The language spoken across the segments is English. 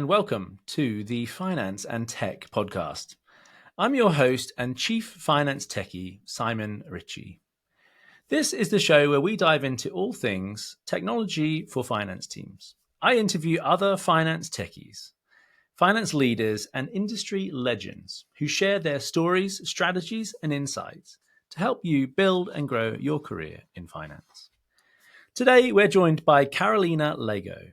and welcome to the Finance and Tech podcast. I'm your host and Chief Finance Techie, Simon Ritchie. This is the show where we dive into all things technology for finance teams. I interview other finance techies, finance leaders, and industry legends who share their stories, strategies, and insights to help you build and grow your career in finance. Today, we're joined by Carolina Lago.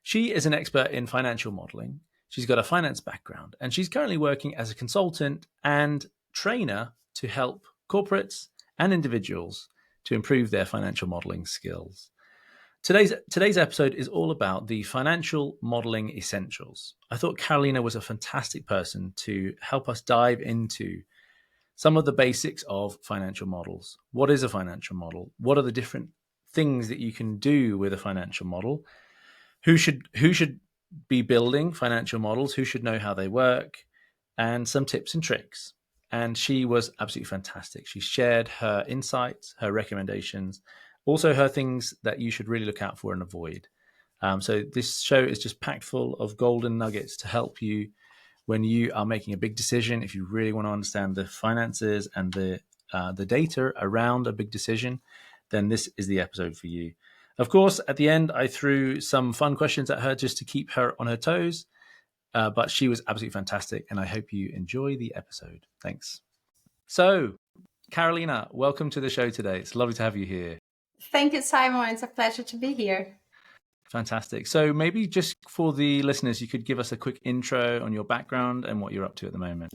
She is an expert in financial modeling. She's got a finance background, and she's currently working as a consultant and trainer to help corporates and individuals to improve their financial modeling skills. Today's episode is all about the financial modeling essentials. I thought Carolina was a fantastic person to help us dive into some of the basics of financial models. What is a financial model? What are the different things that you can do with a financial model? Who should be building financial models? Who should know how they work? And some tips and tricks. And she was absolutely fantastic. She shared her insights, her recommendations, also her things that you should really look out for and avoid. So this show is just packed full of golden nuggets to help you when you are making a big decision. If you really want to understand the finances and the data around a big decision, then this is the episode for you. Of course, at the end, I threw some fun questions at her just to keep her on her toes, but she was absolutely fantastic, and I hope you enjoy the episode. Thanks. So, Carolina, welcome to the show today. It's lovely to have you here. Thank you, Simon. It's a pleasure to be here. Fantastic. So maybe just for the listeners, you could give us a quick intro on your background and what you're up to at the moment.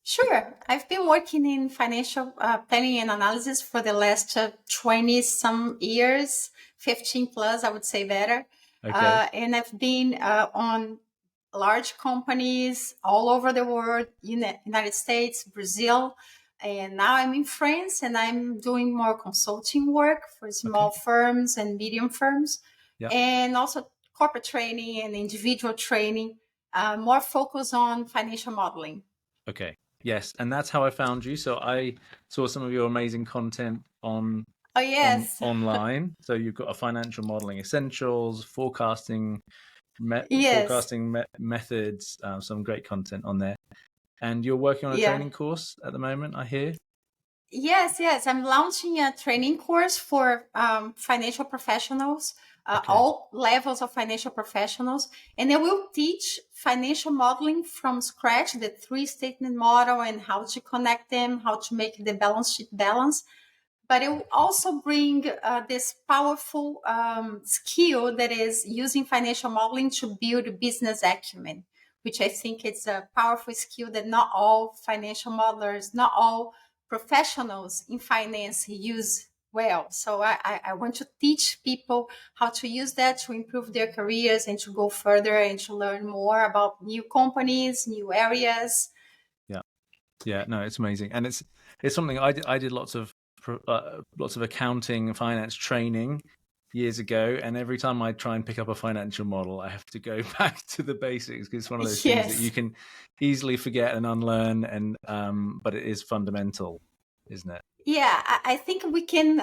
Sure. I've been working in financial planning and analysis for the last 20 some years, 15 plus, I would say better. Okay. And I've been on large companies all over the world, United States, Brazil. And now I'm in France and I'm doing more consulting work for small firms and medium firms. Yep. And also corporate training and individual training, more focus on financial modeling. Okay. Yes, and that's how I found you. So I saw some of your amazing content online. So you've got a financial modeling essentials, forecasting methods, some great content on there. And you're working on a training course at the moment, I hear. Yes. I'm launching a training course for financial professionals, all levels of financial professionals. And I will teach financial modeling from scratch, the 3-statement model and how to connect them, how to make the balance sheet balance. But it will also bring this powerful skill that is using financial modeling to build business acumen, which I think it's a powerful skill that not all financial modelers, not all professionals in finance use well. So I want to teach people how to use that to improve their careers and to go further and to learn more about new companies, new areas. Yeah, no, it's amazing. And it's something I did lots of accounting and finance training years ago, and every time I try and pick up a financial model, I have to go back to the basics because it's one of those things that you can easily forget and unlearn, and but it is fundamental, isn't it? Yeah, I think we can,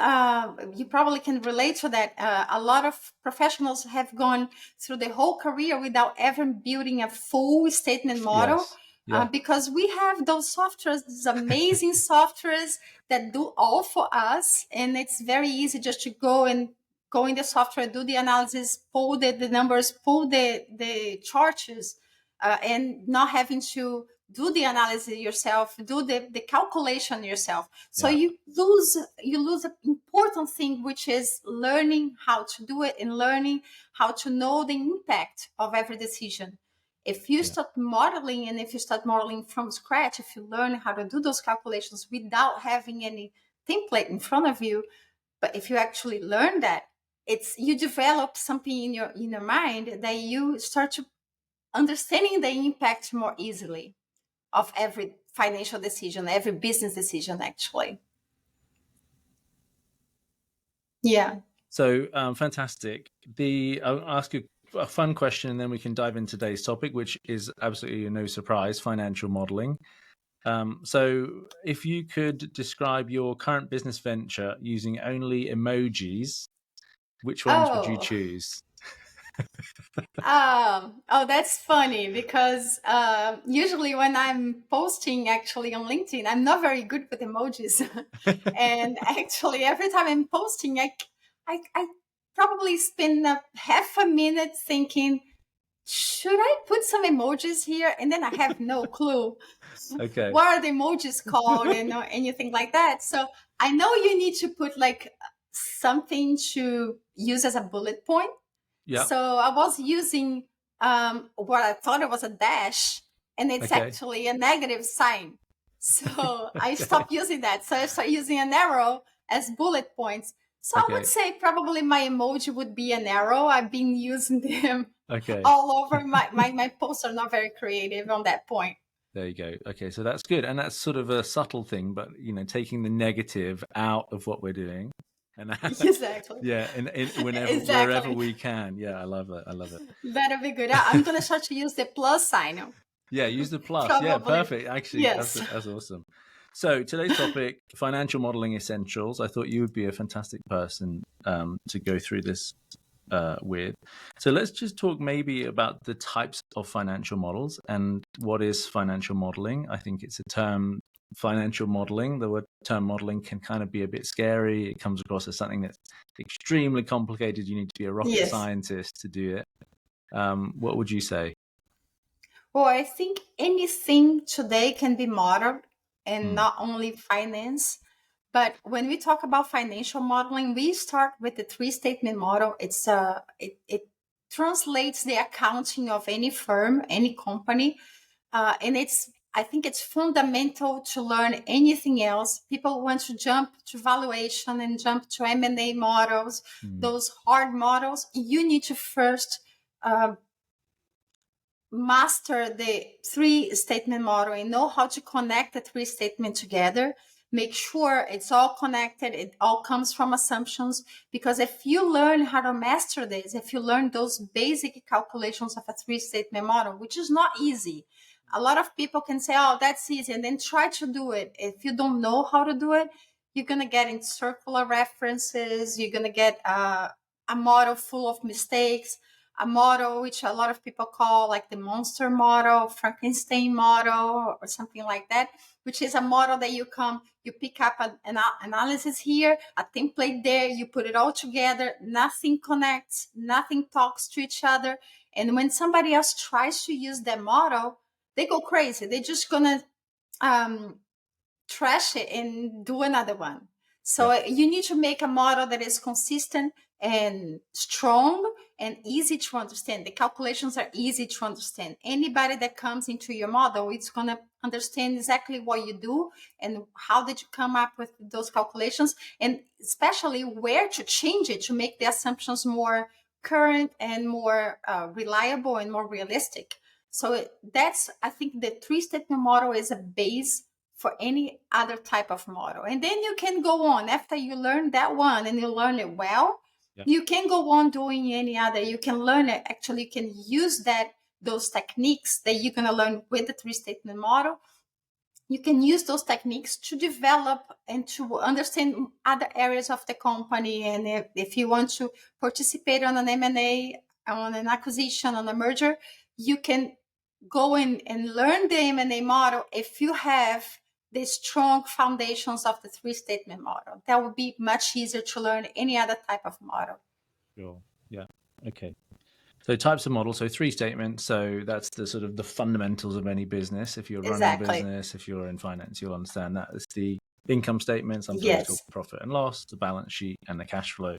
you probably can relate to that. A lot of professionals have gone through the whole career without ever building a full statement model. Yes. Yeah. Because we have those softwares, these amazing softwares that do all for us. And it's very easy just to go in the software, do the analysis, pull the numbers, pull the charts, and not having to do the analysis yourself, do the calculation yourself. So you lose an important thing, which is learning how to do it and learning how to know the impact of every decision. If you start modeling, and if you start modeling from scratch, if you learn how to do those calculations without having any template in front of you, but if you actually learn that, you develop something in your mind that you start to understanding the impact more easily of every financial decision, every business decision, actually. Yeah. So fantastic. I'll ask you a fun question, and then we can dive into today's topic, which is absolutely no surprise: financial modeling. So, if you could describe your current business venture using only emojis, which ones would you choose? Oh, that's funny because usually when I'm posting actually on LinkedIn, I'm not very good with emojis. And actually, every time I'm posting, I probably spend a half a minute thinking, should I put some emojis here? And then I have no clue Okay. what are the emojis called and anything like that. So I know you need to put like something to use as a bullet point. Yeah. So I was using what I thought it was a dash, and it's Okay. actually a negative sign. So I Okay. stopped using that. So I started using an arrow as bullet points. So I would Okay. say probably my emoji would be an arrow. I've been using them Okay. all over. My posts are not very creative on that point. There you go. Okay, so that's good, and that's sort of a subtle thing, but taking the negative out of what we're doing, and Exactly. yeah, and whenever wherever Exactly. we can. Yeah, I love it. I love it. That'll be good. I'm going to start to use the plus sign. Yeah, use the plus. Yeah, Probably. perfect. Actually, Yes. that's awesome. So today's topic: financial modeling essentials. I thought you would be a fantastic person to go through this with. So let's just talk maybe about the types of financial models and what is financial modeling. I think it's a term, financial modeling. The word term modeling can kind of be a bit scary. It comes across as something that's extremely complicated. You need to be a rocket Yes. scientist to do it. What would you say? Well, I think anything today can be modeled and Mm, not only finance. But when we talk about financial modeling, we start with the three statement model. It translates the accounting of any firm, any company, and I think it's fundamental to learn anything else. People want to jump to valuation and jump to M&A models, mm, those hard models. You need to first uh, master the three statement model and know how to connect the three statement together. Make sure it's all connected. It all comes from assumptions. Because if you learn how to master this, if you learn those basic calculations of a three statement model, which is not easy, a lot of people can say, oh, that's easy, and then try to do it. If you don't know how to do it, you're going to get in circular references. You're going to get a model full of mistakes, a model which a lot of people call like the monster model, Frankenstein model, or something like that, which is a model that you pick up an analysis here, a template there, you put it all together, nothing connects, nothing talks to each other. And when somebody else tries to use that model, they go crazy. They're just gonna um, trash it and do another one. So yep. you need to make a model that is consistent and strong and easy to understand. The calculations are easy to understand. Anybody that comes into your model, it's going to understand exactly what you do and how did you come up with those calculations, and especially where to change it to make the assumptions more current and more reliable and more realistic. So that's, I think the three statement model is a base for any other type of model. And then you can go on after you learn that one and you learn it well. Yep. You can go on doing any other. You can learn it. Actually, you can use those techniques that you're going to learn with the three statement model. You can use those techniques to develop and to understand other areas of the company. And if you want to participate on an M&A, on an acquisition, on a merger, you can go in and learn the M&A model if you have the strong foundations of the three statement model. That would be much easier to learn any other type of model. Sure. Yeah. Okay. So types of models, so three statements. So that's the sort of the fundamentals of any business. If you're running a Exactly. business, if you're in finance, you'll understand that. It's the income statement. Sometimes we talk Yes, profit and loss, the balance sheet, and the cash flow.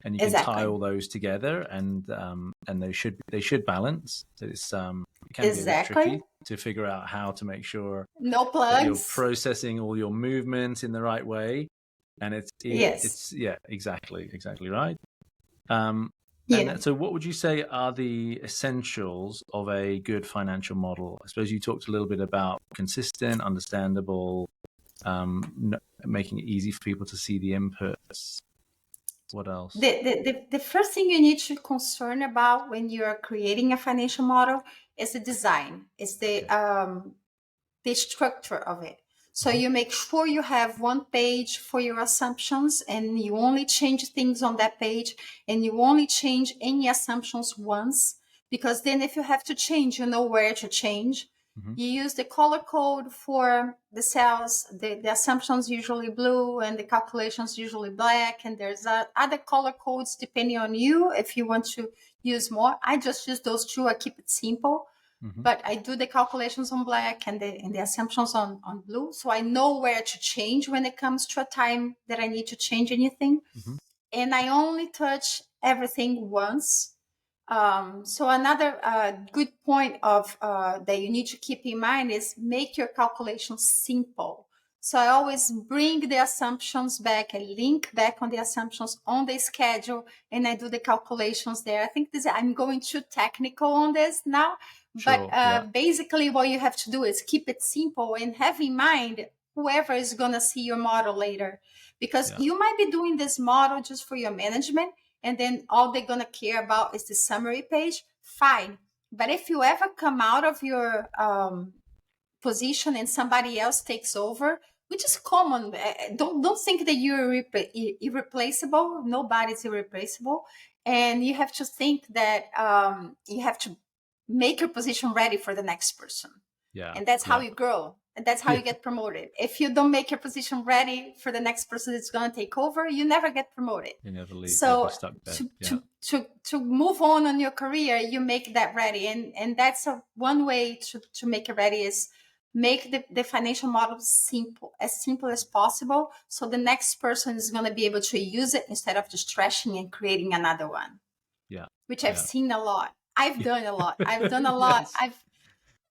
And you can tie exactly. all those together, and they should balance. It can be a bit tricky Exactly. to figure out how to make sure No that you're plugs. processing all your movements in the right way. And Yes. it's yeah, exactly right. Um, Yeah. and so, what would you say are the essentials of a good financial model? I suppose you talked a little bit about consistent, understandable, making it easy for people to see the inputs. What else? The first thing you need to concern about when you're creating a financial model is the design, is Okay. the structure of it. So you make sure you have one page for your assumptions, and you only change things on that page, and you only change any assumptions once, because then if you have to change, you know where to change. Mm-hmm. You use the color code for the cells. The assumptions usually blue and the calculations usually black. And there's other color codes depending on you if you want to use more. I just use those two. I keep it simple. Mm-hmm. But I do the calculations on black and the assumptions on blue. So I know where to change when it comes to a time that I need to change anything. Mm-hmm. And I only touch everything once. So another good point of that you need to keep in mind is make your calculations simple. So I always bring the assumptions back and link back on the assumptions on the schedule, and I do the calculations there. I think I'm going too technical on this now, Sure. but basically what you have to do is keep it simple and have in mind whoever is going to see your model later, because you might be doing this model just for your management, and then all they're going to care about is the summary page. Fine. But if you ever come out of your position and somebody else takes over, which is common, don't think that you're irreplaceable. Nobody's irreplaceable. And you have to think that you have to make your position ready for the next person. Yeah. And that's how you grow. And that's how you get promoted. If you don't make your position ready for the next person that's going to take over, you never get promoted. You never leave. So Stuck there. to move on your career, you make that ready. And that's one way to make it ready is make the financial model simple as possible. So the next person is going to be able to use it instead of just trashing and creating another one. Yeah. Which I've seen a lot. I've done a lot. I've done a lot. Yes.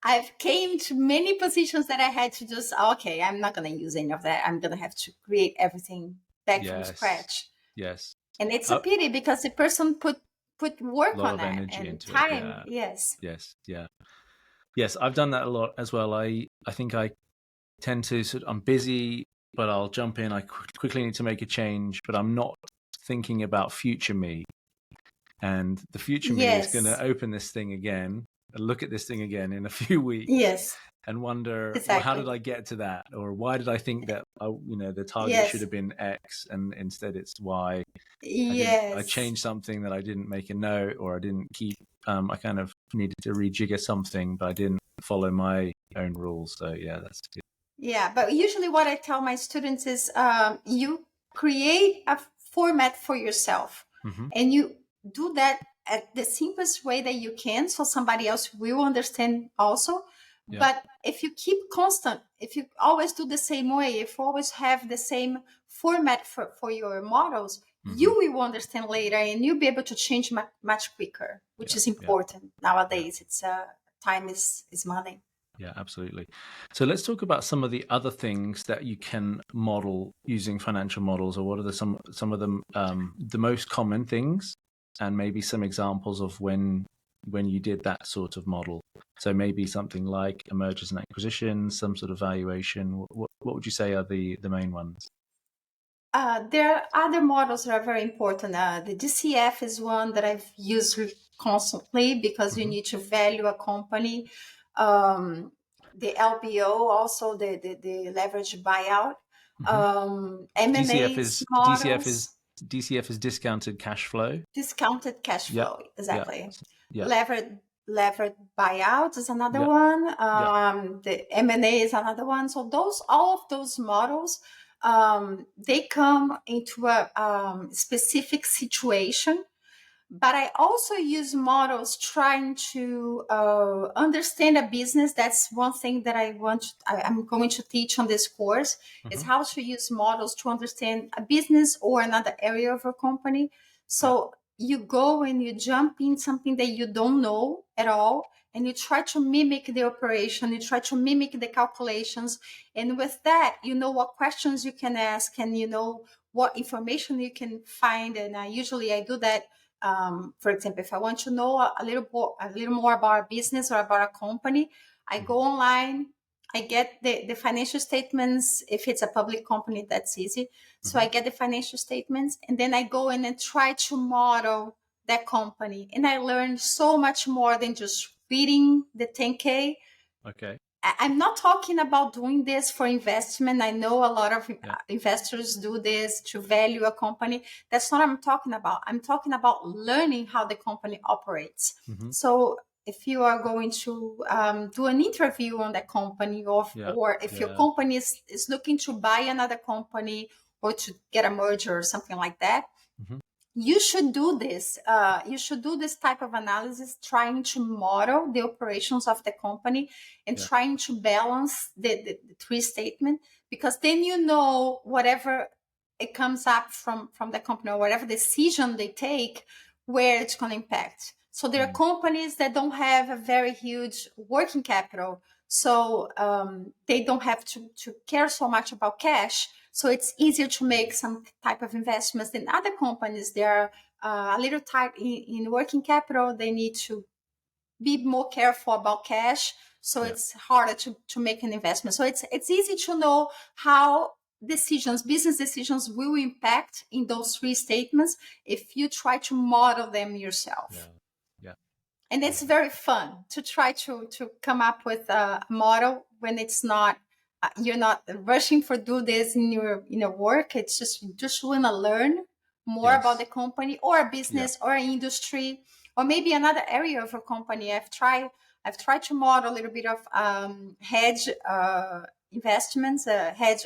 I've came to many positions that I had to just, okay, I'm not going to use any of that. I'm going to have to create everything back from scratch. Yes. And it's a pity because the person put work on that and time. It. Yes. Yes. Yeah. Yes. I've done that a lot as well. I think I tend to I'm busy, but I'll jump in. I quickly need to make a change, but I'm not thinking about future me. And the future me is going to open this thing again, look at this thing again in a few weeks. Yes. And wonder, well, how did I get to that? Or why did I think that, the target should have been X and instead it's Y? I changed something that I didn't make a note, or I didn't keep, I kind of needed to rejigger something, but I didn't follow my own rules. So yeah, that's good. Yeah, but usually what I tell my students is you create a format for yourself, and you do that at the simplest way that you can, so somebody else will understand also. Yeah. But if you keep constant, if you always do the same way, if you always have the same format for your models, you will understand later, and you'll be able to change much quicker, which is important nowadays. It's time is money. Yeah, absolutely. So let's talk about some of the other things that you can model using financial models, or what are some of them, the most common things, and maybe some examples of when you did that sort of model. So maybe something like a mergers and acquisitions, some sort of valuation. What would you say are the main ones? There are other models that are very important. The DCF is one that I've used constantly because you need to value a company. The LBO, also the leverage buyout. M&A models. DCF is discounted cash flow. Discounted cash flow, exactly. Yep. Levered buyout is another one. The M&A is another one. So all of those models, they come into a specific situation. But I also use models trying to understand a business. That's one thing that I'm going to teach on this course, is how to use models to understand a business or another area of a company. So you go and you jump in something that you don't know at all, and you try to mimic the operation, you try to mimic the calculations. And with that, you know what questions you can ask, and you know what information you can find. And usually I do that. For example, if I want to know a little more about a business or about a company, I go online, I get the financial statements. If it's a public company, that's easy. So I get the financial statements, and then I go in and try to model that company. And I learn so much more than just reading the 10K. Okay. I'm not talking about doing this for investment. I know a lot of investors do this to value a company. That's not what I'm talking about. I'm talking about learning how the company operates. Mm-hmm. So if you are going to do an interview on that company, or if your company is looking to buy another company or to get a merger or something like that, Mm-hmm. you should do this. You should do this type of analysis, trying to model the operations of the company and trying to balance the three statement, because then you know whatever it comes up from the company or whatever decision they take, where it's going to impact. So there are companies that don't have a very huge working capital, so they don't have to care so much about cash. So it's easier to make some type of investments than other companies. They're a little tight in working capital. They need to be more careful about cash. So it's harder to make an investment. So it's easy to know how business decisions will impact in those three statements if you try to model them yourself. Yeah. And it's very fun to try to come up with a model when it's not you're not rushing for do this in your work. It's just want to learn more about the company or a business or an industry or maybe another area of a company. I've tried to model a little bit of hedge investments, hedge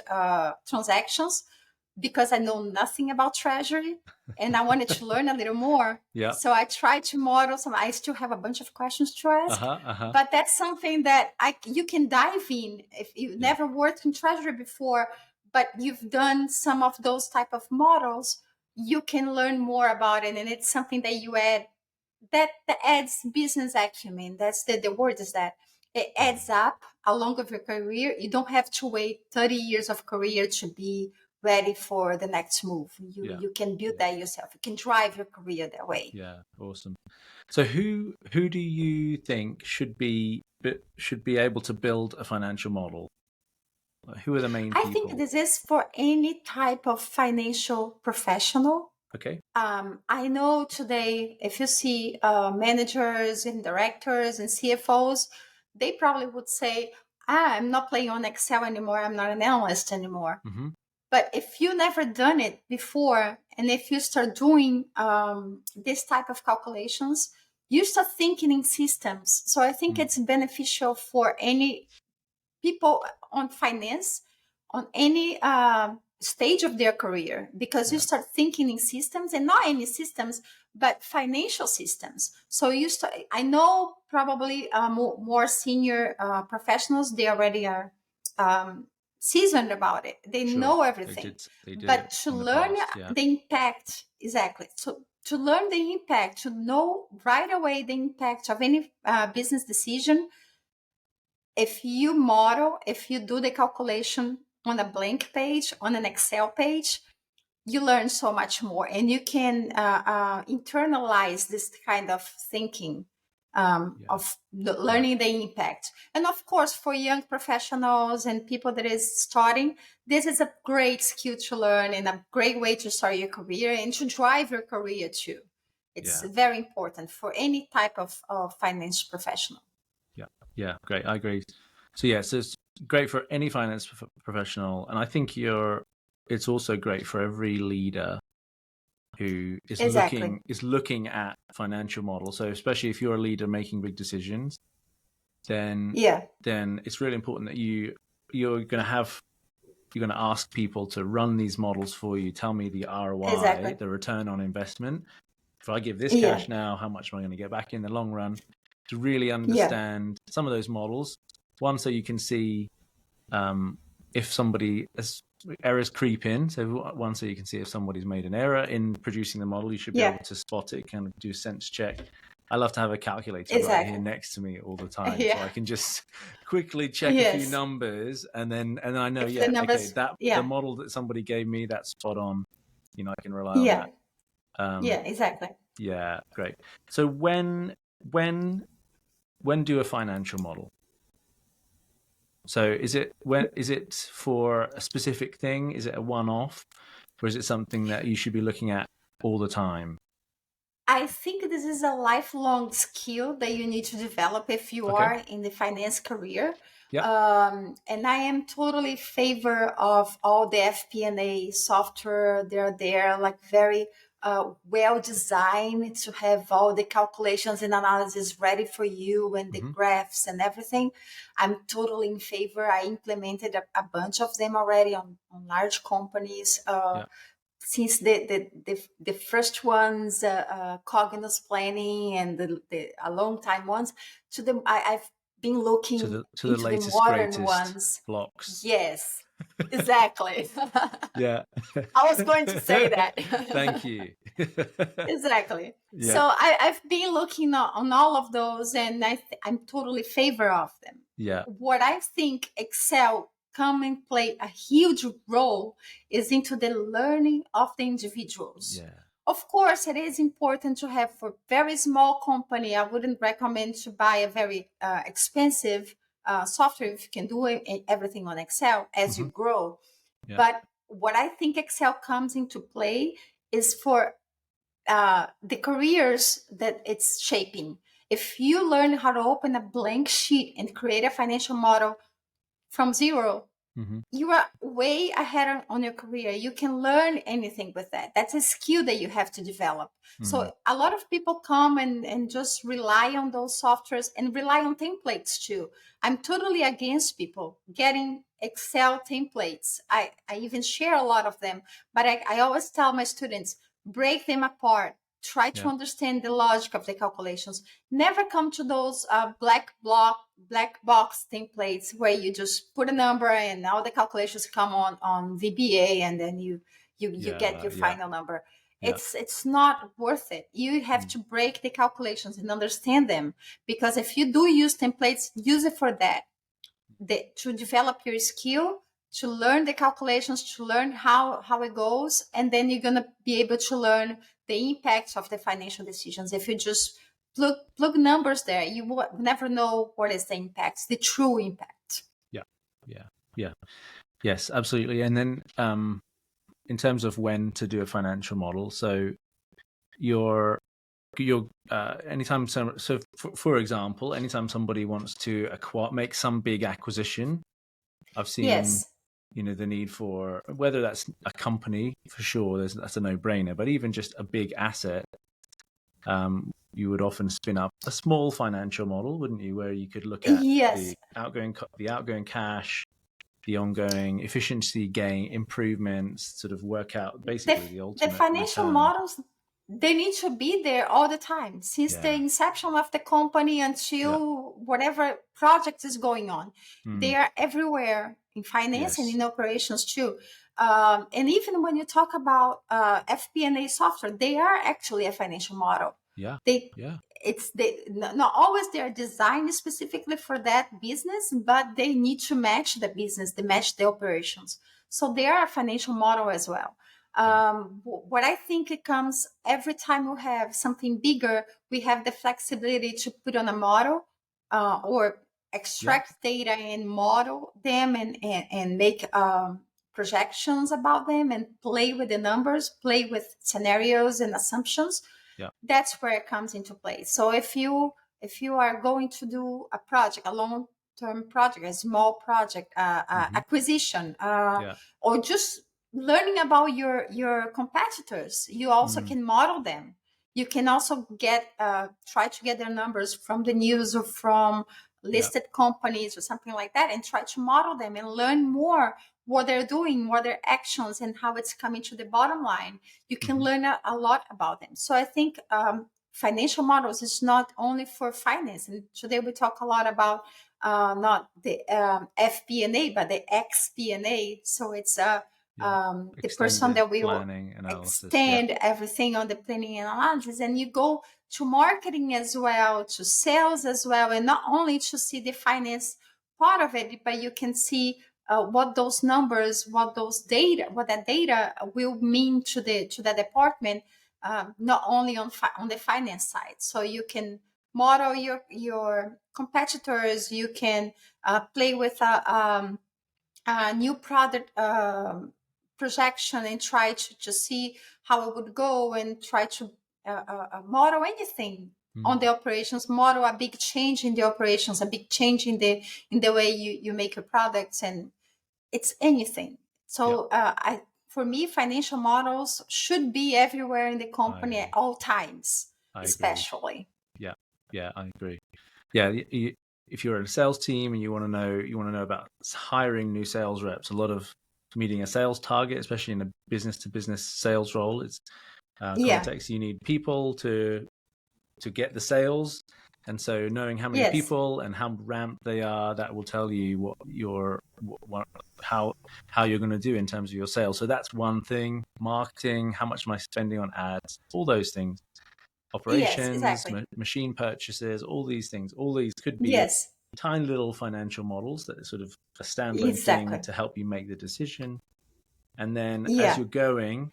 transactions, because I know nothing about treasury and I wanted to learn a little more. So I tried to model some. I still have a bunch of questions to ask, but that's something that you can dive in if you've never worked in treasury before, but you've done some of those type of models. You can learn more about it, and it's something that you add that adds business acumen. That's the word, is that it adds up along with your career. You don't have to wait 30 years of career to be ready for the next move. You can build that yourself. You can drive your career that way. Yeah, awesome. So who do you think should be able to build a financial model? Who are the main people? I think this is for any type of financial professional. Okay. I know today, if you see managers and directors and CFOs, they probably would say, I'm not playing on Excel anymore. I'm not an analyst anymore. Mm-hmm. But if you never done it before, and if you start doing this type of calculations, you start thinking in systems. So I think it's beneficial for any people on finance, on any stage of their career, because you start thinking in systems, and not any systems, but financial systems. So you start. I know probably more senior professionals, they already are seasoned about it. They know everything. They did but to learn past, the impact, exactly. So to learn the impact, to know right away the impact of any business decision, if you do the calculation on a blank page, on an Excel page, you learn so much more, and you can internalize this kind of thinking of learning the impact. And of course, for young professionals and people that is starting, this is a great skill to learn and a great way to start your career and to drive your career too. It's very important for any type of finance professional. Yeah, great. I agree. So it's great for any finance professional, and I think it's also great for every leader who is looking at financial models. So especially if you're a leader making big decisions, then it's really important that you're going to ask people to run these models for you. Tell me the ROI, the return on investment. If I give this cash now, how much am I going to get back in the long run? To really understand some of those models. One, so you can see if somebody errors creep in. So one, so you can see if somebody's made an error in producing the model. You should be able to spot it, kind of do a sense check. I love to have a calculator right here next to me all the time, so I can just quickly check a few numbers, and then I know the model that somebody gave me, that's spot on. I can rely on that. Yeah, great. So when do a financial model? So is it for a specific thing? Is it a one-off, or is it something that you should be looking at all the time? I think this is a lifelong skill that you need to develop if you are in the finance career. Yeah. And I am totally favor of all the FP&A software. They're there, like very well designed to have all the calculations and analysis ready for you and the Hmm. graphs and everything. I'm totally in favor. I implemented a bunch of them already on large companies. Yeah. Since the first ones, Cognos planning, and a long time ones, I've been looking To the into the latest modern greatest ones. blocks. Yes, exactly. Yeah. I was going to say that. Thank you. Exactly. So Yeah. I've been looking on all of those, and I'm totally favor of them. Yeah. What I think Excel come and play a huge role is into the learning of the individuals. Yeah. Of course, it is important to have for very small company. I wouldn't recommend to buy a very expensive software if you can do everything on Excel as you Hmm. grow. Yeah. But what I think Excel comes into play is for the careers that it's shaping. If you learn how to open a blank sheet and create a financial model from zero, Hmm. you are way ahead on your career. You can learn anything with that. That's a skill that you have to develop. Hmm. So a lot of people come and just rely on those softwares and rely on templates too. I'm totally against people getting Excel templates. I even share a lot of them, but I always tell my students, break them apart. Try to Yeah. understand the logic of the calculations. Never come to those black box templates where you just put a number and all the calculations come on VBA, and then you get Yeah. your Yeah. final number. Yeah. It's not worth it. You have Mm. to break the calculations and understand them, because if you do use templates, use it for that, to develop your skill, to learn the calculations, to learn how it goes, and then you're gonna be able to learn the impacts of the financial decisions. If you just plug numbers there, you will never know what is the impact, the true impact. Yeah. Yeah. Yeah. Yes, absolutely. And then in terms of when to do a financial model, so you're anytime for example, anytime somebody wants to make some big acquisition, I've seen, Yes. the need for, whether that's a company for sure, that's a no-brainer, but even just a big asset, you would often spin up a small financial model, wouldn't you, where you could look at Yes. the outgoing cash, the ongoing efficiency gain improvements, sort of work out the, basically the the ultimate financial return. models, they need to be there all the time, since the Yeah. inception of the company Yeah. until whatever project is going on. Mm. They are everywhere in finance and Yes. in operations too. And even when you talk about FP&A software, they are actually a financial model. Yeah. They Yeah. not always they are designed specifically for that business, but they need to match the business, they match the operations. So they are a financial model as well. Yeah. What I think it comes every time we have something bigger, we have the flexibility to put on a model, or Yeah. extract data and model them, and make projections about them, and play with the numbers, play with scenarios and assumptions. Yeah. That's where it comes into play. So if you are going to do a project, a long term project, a small project, Hmm. acquisition, Yeah. or just learning about your competitors, you also Mm. can model them. You can also try to get their numbers from the news or from Yeah. listed companies or something like that, and try to model them and learn more what they're doing, what their actions, and how it's coming to the bottom line. You can Hmm. learn a lot about them. So I think financial models is not only for finance. And today we talk a lot about not the FP&A, but the XP&A. So it's Yeah. the person Extended that will planning analysis. Yeah. extend everything on the planning and analysis. And you go to marketing as well, to sales as well, and not only to see the finance part of it, but you can see what those numbers, what that data will mean to the department, not only on the finance side. So you can model your competitors. You can play with a new product projection and try to see how it would go, and try to model anything on the operations model, a big change in the operations, a big change in the way you make your products, and it's anything. So for me, financial models should be everywhere in the company at all times, I agree. especially. Yeah, I agree. Yeah, if you're in a sales team and you want to know about hiring new sales reps, a lot of meeting a sales target, especially in a business to business sales role, it's context. You need people to get the sales, and so knowing how many Yes. people and how ramped they are, that will tell you how you're going to do in terms of your sales. So that's one thing. Marketing, how much am I spending on ads, all those things. Yes, Operations, exactly. machine purchases, all these things. All these could be Yes, tiny little financial models that are sort of a standalone thing exactly. to help you make the decision. And then as Yeah, you're going,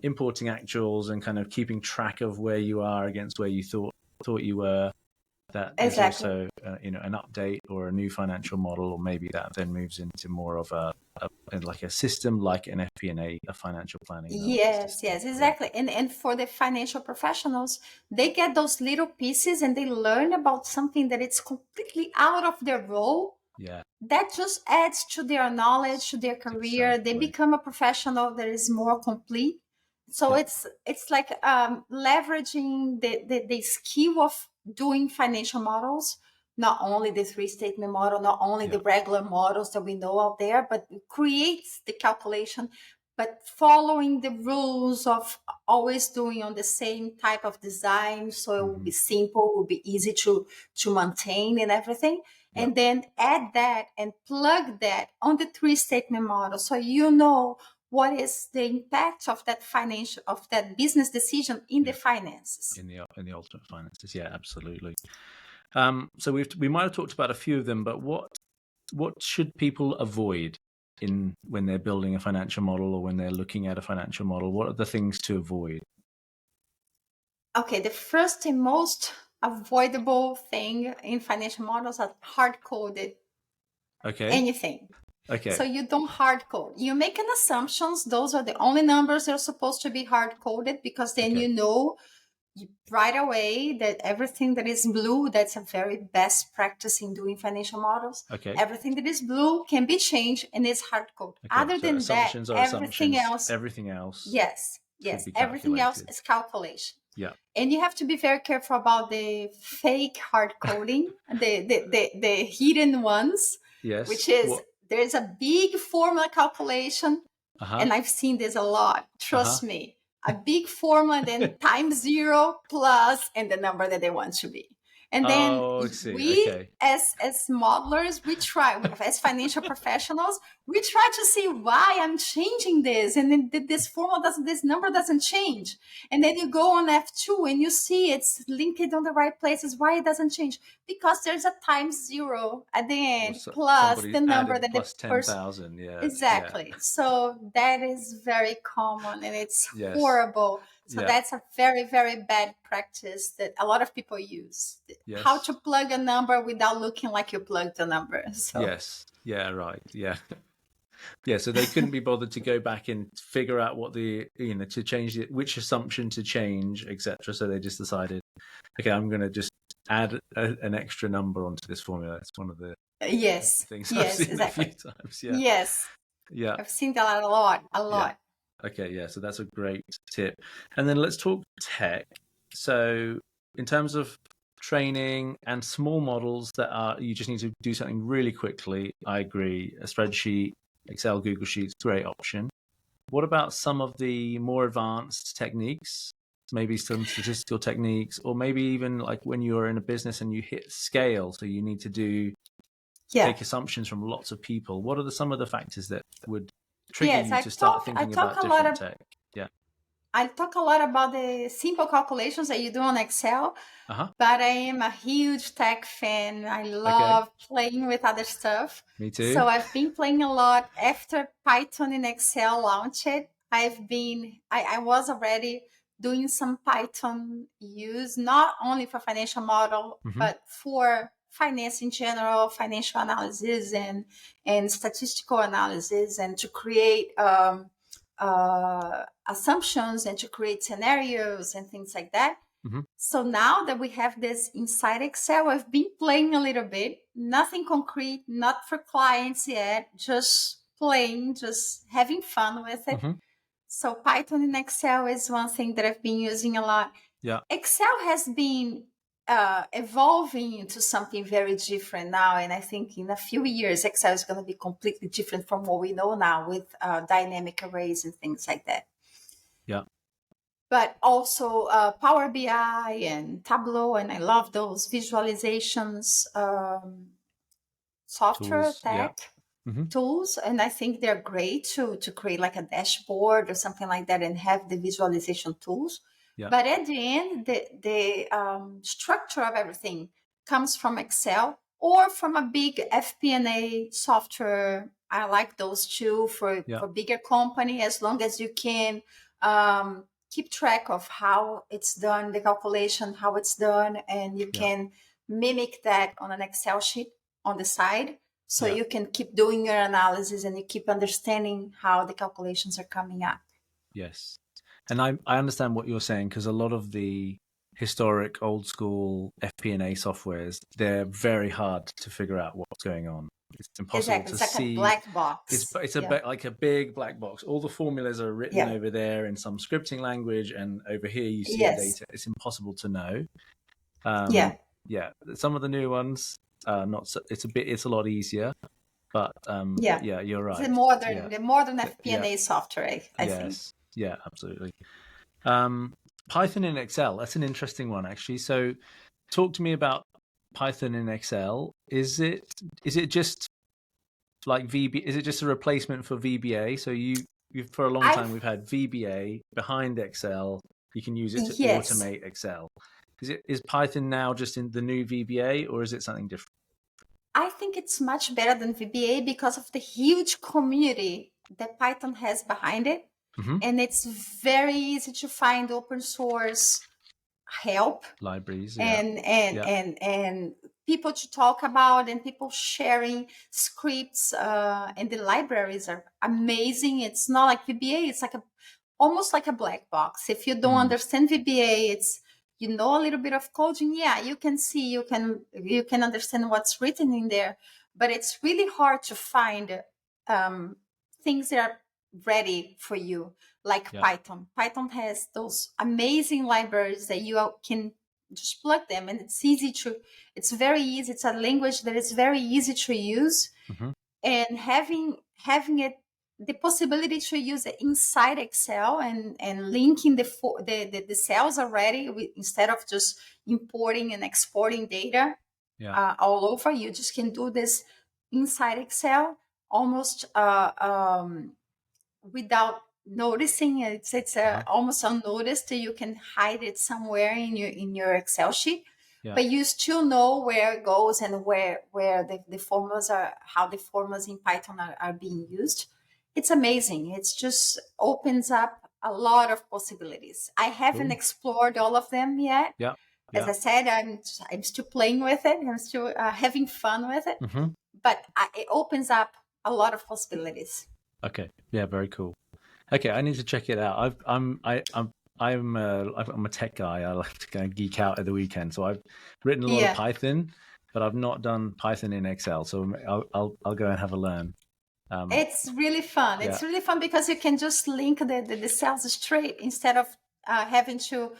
importing actuals and kind of keeping track of where you are against where you thought you were. That is exactly. also an update or a new financial model, or maybe that then moves into more of a like a system, like an FP&A, a financial planning analysis Yes, system. yes, exactly. And for the financial professionals, they get those little pieces and they learn about something that it's completely out of their role. Yeah, That just adds to their knowledge, to their career. They exactly. become a professional that is more complete. So Yeah. it's like leveraging the skill of doing financial models, not only the three statement model, not only Yeah. the regular models that we know out there, but it creates the calculation, but following the rules of always doing on the same type of design, so it will Mm-hmm. be simple, will be easy to maintain and everything. Yeah. And then add that and plug that on the three statement model, so you know what is the impact of that business decision in the Yeah. finances. In the ultimate finances. Yeah, absolutely. So we might have talked about a few of them, but what should people avoid in when they're building a financial model or when they're looking at a financial model? What are the things to avoid? Okay, the first and most avoidable thing in financial models are hard coded Okay. anything. So Okay. you don't hard code. You make an assumptions. Those are the only numbers that are supposed to be hard coded, because then Okay. you know right away that everything that is blue, that's a very best practice in doing financial models. Okay. Everything that is blue can be changed and is hard coded. Okay. Other So than that, assumptions are everything assumptions. else, Everything else yes, should yes, be everything else calculated. is calculation. Yeah. And you have to be very careful about the fake hard coding, the hidden ones, Yes. which is What? there's a big formula calculation, Uh-huh. and I've seen this a lot. Uh-huh. Trust me, a big formula, and then times zero plus and the number that they want to be. And then Oh, I see. we, Okay. as modelers, we try, as financial professionals, we try to see why I'm changing this, and then this formula doesn't, this number doesn't change. And then you go on F2 and you see it's linked on the right places. Why it doesn't change? Because there's a times zero at the Or end plus somebody the number added that the plus person. 10,000. Yeah. Yeah. Exactly. So that is very common and it's Yes. horrible. So Yeah. that's a very, very bad practice that a lot of people use. How Yes. to plug a number without looking like you plugged a number. So Yes. Yeah. Right. Yeah. Yeah. So they couldn't be bothered to go back and figure out what to change which assumption to change, etc. So they just decided, okay, I'm going to just add an extra number onto this formula. It's one of the yes, things I've yes, seen a few exactly. times. Yeah. Yes. Yeah. I've seen that a lot, a Yeah. lot. Okay. Yeah. So that's a great tip. And then let's talk tech. So in terms of training and small models that are, you just need to do something really quickly. I agree. A spreadsheet, Excel, Google Sheets, great option. What about some of the more advanced techniques? Maybe some statistical techniques, or maybe even like when you're in a business and you hit scale, so you need to Yeah. take assumptions from lots of people. What are some of the factors that would trigger Yes, you to start I thinking talk about a lot different of tech? Yeah. I talk a lot about the simple calculations that you do on Excel, Uh-huh. but I am a huge tech fan. I Okay. love playing with other stuff. Me too. So I've been playing a lot after Python in Excel launched. I was already doing some Python use, not only for financial model, Hmm. but for finance in general, financial analysis and statistical analysis, and to create assumptions and to create scenarios and things like that. Mm-hmm. So now that we have this inside Excel, I've been playing a little bit, nothing concrete, not for clients yet, just playing, just having fun with it. Mm-hmm. So Python in Excel is one thing that I've been using a lot. Yeah. Excel has been evolving into something very different now. And I think in a few years, Excel is going to be completely different from what we know now with dynamic arrays and things like that. Yeah. But also Power BI and Tableau. And I love those visualizations software Tools. Yeah. tech Mm-hmm. tools, and I think they're great to create like a dashboard or something like that and have the visualization tools. Yeah. But at the end, the structure of everything comes from Excel or from a big FP&A software. I like those too for bigger company, as long as you can keep track of how it's done, the calculation, how it's done, and you can mimic that on an Excel sheet on the side. So you can keep doing your analysis and you keep understanding how the calculations are coming up. Yes. And I understand what you're saying, because a lot of the historic old school FP&A softwares, they're very hard to figure out what's going on. It's impossible Exactly. to It's like see. a black box. It's like a big black box. All the formulas are written over there in some scripting language, and over here you see the data. It's impossible to know. Yeah. Some of the new ones, not so, it's a lot easier. But yeah, you're right. The modern FP&A software, I think. Yeah, absolutely. Python in Excel, that's an interesting one, actually. So talk to me about Python in Excel. Is it just like is it just a replacement for VBA? So you for a long time we've had VBA behind Excel. You can use it to automate Excel. Is Python now just in the new VBA, or is it something different? I think it's much better than VBA because of the huge community that Python has behind it. Mm-hmm. And it's very easy to find open source help, libraries, and people to talk about, and people sharing scripts, and the libraries are amazing. It's not like VBA, it's like almost like a black box. If you don't understand VBA, it's a little bit of coding, you can see, you can understand what's written in there, but it's really hard to find things that are ready for you, like Python. Python has those amazing libraries that you can just plug them, and it's very easy. It's a language that is very easy to use, and having it, the possibility to use it inside Excel and linking the cells already, instead of just importing and exporting data all over. You just can do this inside Excel almost without noticing. It's almost unnoticed. You can hide it somewhere in your Excel sheet, but you still know where it goes and where the formulas are, how the formulas in Python are being used. It's amazing. It's just opens up a lot of possibilities. I haven't explored all of them yet. As I said, I'm still playing with it. I'm still having fun with it, but it opens up a lot of possibilities. Okay. Yeah, very cool. Okay, I need to check it out. I'm a tech guy. I like to go and geek out at the weekend. So I've written a lot of Python, but I've not done Python in Excel. So I'll go and have a learn. It's really fun. It's really fun because you can just link the cells straight, instead of having to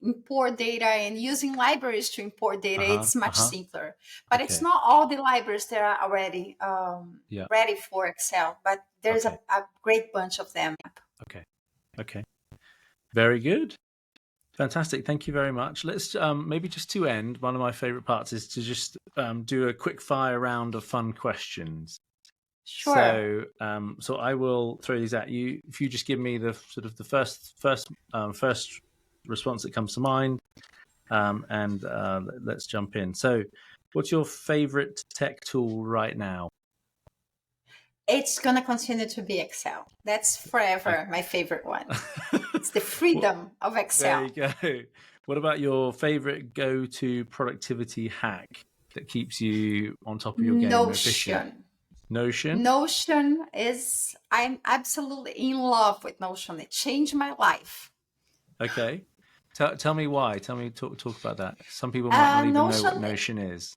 import data and using libraries to import data. It's much simpler. But it's not all the libraries that are already ready for Excel, but there's a great bunch of them. Okay. Very good. Fantastic. Thank you very much. Let's maybe just to end, one of my favorite parts is to just do a quick fire round of fun questions. Sure. So I will throw these at you. If you just give me the sort of the first response that comes to mind, and let's jump in. So, what's your favorite tech tool right now? It's going to continue to be Excel. That's forever my favorite one. It's the freedom of Excel. There you go. What about your favorite go-to productivity hack that keeps you on top of your game? Notion is, I'm absolutely in love with Notion. It changed my life. Okay. Tell me why. Talk about that. Some people might not even know what Notion, Notion is.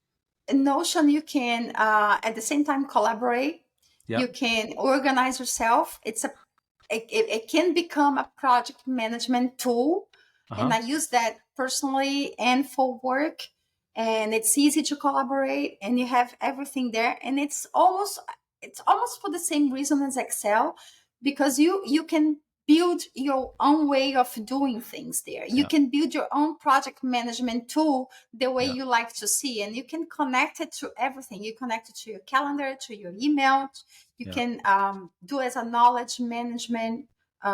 Notion, you can at the same time collaborate. Yeah. You can organize yourself. It can become a project management tool, and Uh-huh. I use that personally and for work. And it's easy to collaborate, and you have everything there. And it's almost for the same reason as Excel, because you can build your own way of doing things there. You Yeah. can build your own project management tool the way Yeah. you like to see, and you can connect it to everything. You connect it to your calendar, to your email. You Yeah. can do as a knowledge management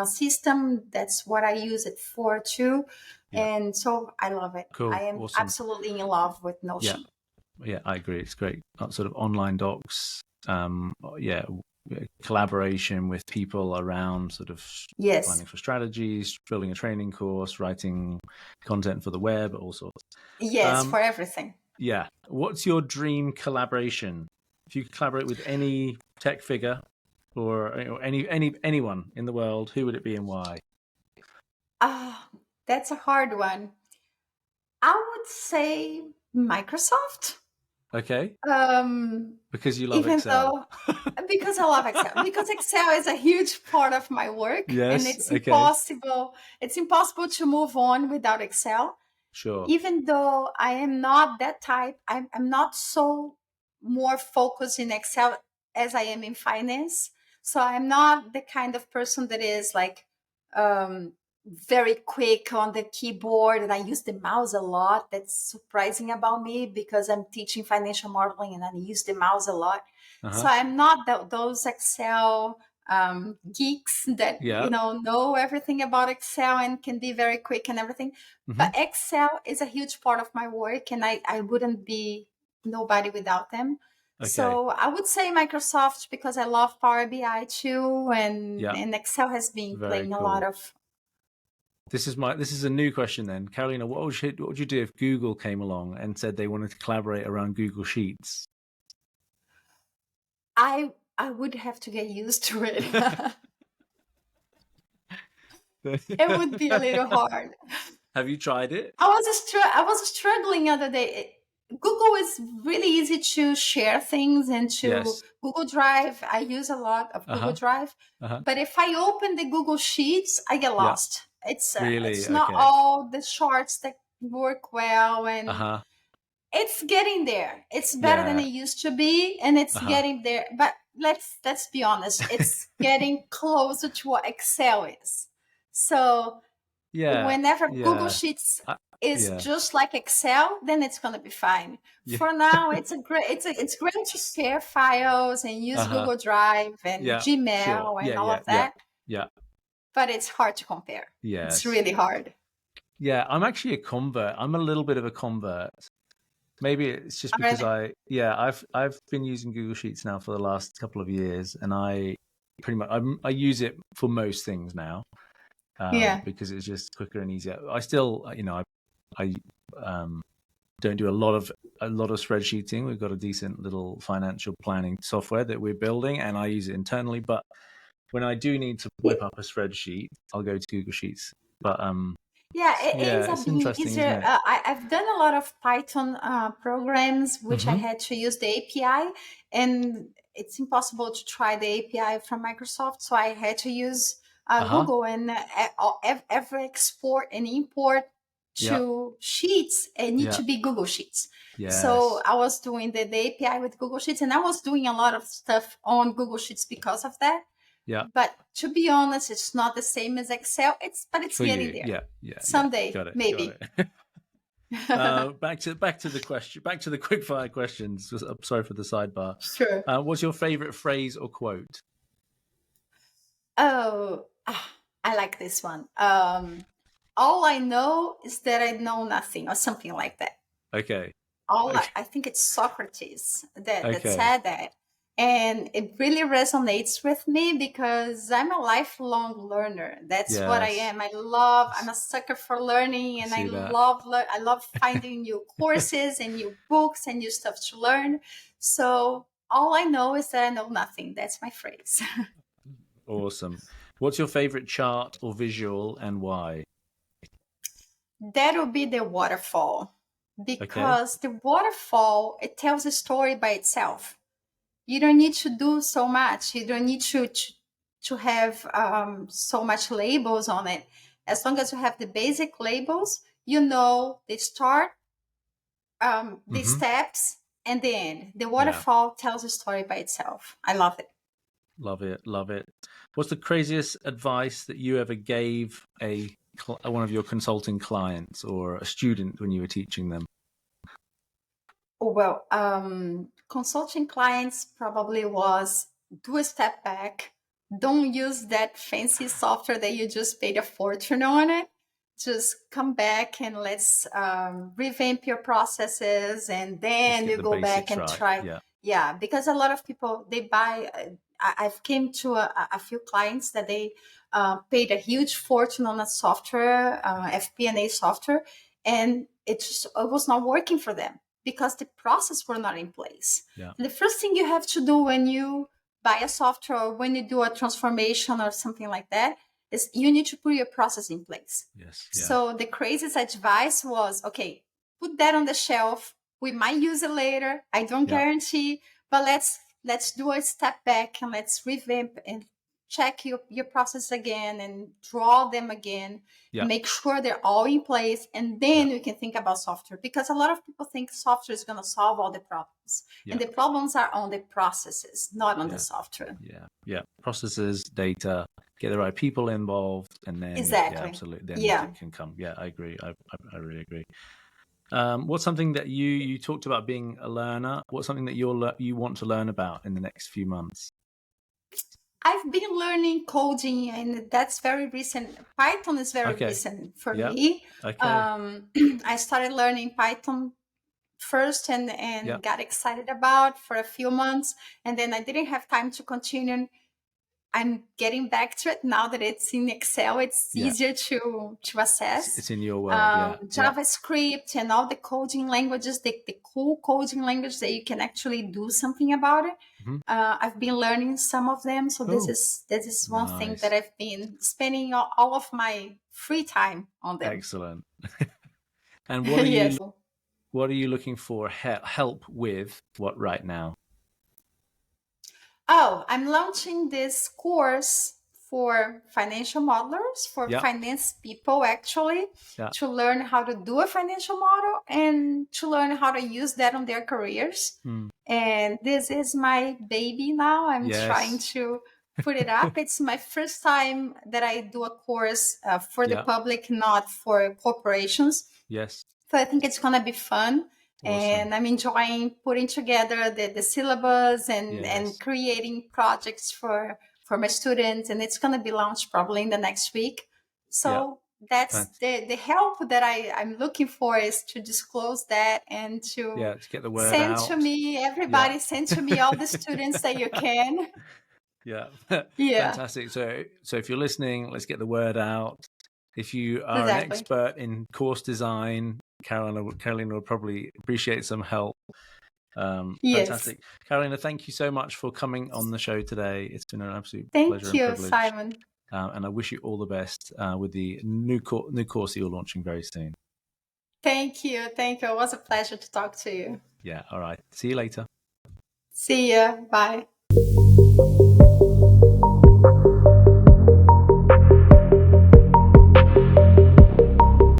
system. That's what I use it for too. Yeah. And so I love it. I Cool. am Awesome. absolutely in love with Yeah. Notion. Yeah, I agree. It's great. Sort of online docs. Yeah, collaboration with people around sort of Yes. planning for strategies, building a training course, writing content for the web, all sorts. Yes, for everything. Yeah. What's your dream collaboration? If you could collaborate with any tech figure or anyone in the world, who would it be and why? Ah, that's a hard one. I would say Microsoft. Okay. Um, Because you love even Excel. though because I love Excel, because Excel is a huge part of my work, and Yes. it's Okay. impossible. It's impossible to move on without Excel. Sure. Even though I am not that type, I'm not so more focused in Excel as I am in finance. So I'm not the kind of person that is like um, very quick on the keyboard, and I use the mouse a lot. That's surprising about me because I'm teaching financial modeling and I use the mouse a lot. So Uh-huh. I'm not those Excel geeks that Yeah. know everything about Excel and can be very quick and everything. Hmm. But Excel is a huge part of my work, and I wouldn't be nobody without them. Okay. So I would say Microsoft because I love Power BI too, Yeah. and Excel has been Very playing a lot cool. of. This is a new question then. Carolina, what would you do if Google came along and said they wanted to collaborate around Google Sheets? I would have to get used to it. It would be a little hard. Have you tried it? I was struggling the other day. Google is really easy to share things and to Yes. Google Drive. I use a lot of Google Uh-huh. Drive, Uh-huh. but if I open the Google Sheets, I get Yeah. lost. It's Really? it's not Okay. all the charts that work well, and Uh-huh. it's getting there. It's better than Yeah. it used to be, and it's Uh-huh. getting there. But let's be honest, it's getting closer to what Excel is. So Yeah. whenever Google Yeah. Sheets Uh, is yeah. just like Excel, then it's gonna be fine. Yeah. For now, it's great to share files and use Uh-huh. Google Drive and Yeah. Sure. Gmail and Yeah, all yeah, of yeah. that, Yeah. but it's hard to compare. It's Yes. really hard. Yeah, I'm actually a convert. I'm a little bit of a convert. Maybe it's just because Alright. I've been using Google Sheets now for the last couple of years, and I pretty much I use it for most things now, Yeah. because it's just quicker and easier. I still, I don't do a lot of spreadsheeting. We've got a decent little financial planning software that we're building, and I use it internally. But when I do need to whip up a spreadsheet, I'll go to Google Sheets. But Yeah, it ends yeah, up it's being interesting, isn't easier. it? I've done a lot of Python programs, which I Hmm. had to use the API, and it's impossible to try the API from Microsoft. So I had to use Uh-huh. Google, and every export and import Yeah. to Sheets, it need Yeah. to be Google Sheets. So Yes. I was doing the API with Google Sheets, and I was doing a lot of stuff on Google Sheets because of that. Yeah. But to be honest, it's not the same as Excel. But it's For getting you. there. Yeah. Yeah. Yeah. Someday, Got it. Got maybe. it. Back to the question. Back to the quick fire questions. I'm sorry for the sidebar. Sure. What's your favorite phrase or quote? Oh, I like this one. All I know is that I know nothing, or something like that. Okay. All Okay. I think it's Socrates that Okay. said that, and it really resonates with me because I'm a lifelong learner. That's what I Yes. am. I'm a sucker for learning, I and I see that. love finding new courses and new books and new stuff to learn. So all I know is that I know nothing. That's my phrase. Awesome. What's your favorite chart or visual and why? That will be the waterfall, because the waterfall, it tells a story by itself. You don't need to do so much. You don't need to have so much labels on it. As long as you have the basic labels, you know the start, the steps, and the end. The waterfall tells a story by itself. I love it. Love it. Love it. What's the craziest advice that you ever gave one of your consulting clients or a student when you were teaching them? Well, consulting clients probably was do a step back. Don't use that fancy software that you just paid a fortune on it. Just come back and let's revamp your processes, and then you the go back basics and right. try. Yeah, because a lot of people, they buy. I've came to a few clients that they paid a huge fortune on a software, FP&A software, and it was not working for them because the process were not in place. Yeah. And the first thing you have to do when you buy a software or when you do a transformation or something like that is you need to put your process in place. Yes. Yeah. So the craziest advice was, okay, put that on the shelf. We might use it later. I don't guarantee, but let's do a step back and let's revamp and check your process again and draw them again. Make sure they're all in place, and then we can think about software, because a lot of people think software is going to solve all the problems, and the problems are on the processes, not on the software. Yeah. Processes, data, get the right people involved, and then absolutely, then it can come. Yeah, I agree. I really agree. What's something that you talked about being a learner? What's something that you want to learn about in the next few months? I've been learning coding, and that's very recent. Python is very recent for me. I started learning Python first and got excited about for a few months, and then I didn't have time to continue. I'm getting back to it now that it's in Excel. It's easier to assess. It's in your world, JavaScript and all the coding languages, the cool coding language that you can actually do something about it. I've been learning some of them, so this is one thing that I've been spending all of my free time on them. Excellent. And what are what are you looking for help with right now? Oh, I'm launching this course for financial modelers, for finance people, actually, to learn how to do a financial model and to learn how to use that on their careers. And this is my baby now. I'm trying to put it up. It's my first time that I do a course for the public, not for corporations. Yes. So I think it's going to be fun. Awesome. And I'm enjoying putting together the syllabus and creating projects for my students. And it's going to be launched probably in the next week. So that's the help that I'm looking for, is to disclose that and to get the word send out. to me, everybody send to me all the students that you can. Fantastic. So if you're listening, let's get the word out. If you are an expert in course design, Carolina will probably appreciate some help. Fantastic. Carolina, thank you so much for coming on the show today. It's been an absolute pleasure and privilege. Thank you, Simon. And I wish you all the best with the new course that you're launching very soon. Thank you. It was a pleasure to talk to you. Yeah. All right. See you later. See ya. Bye.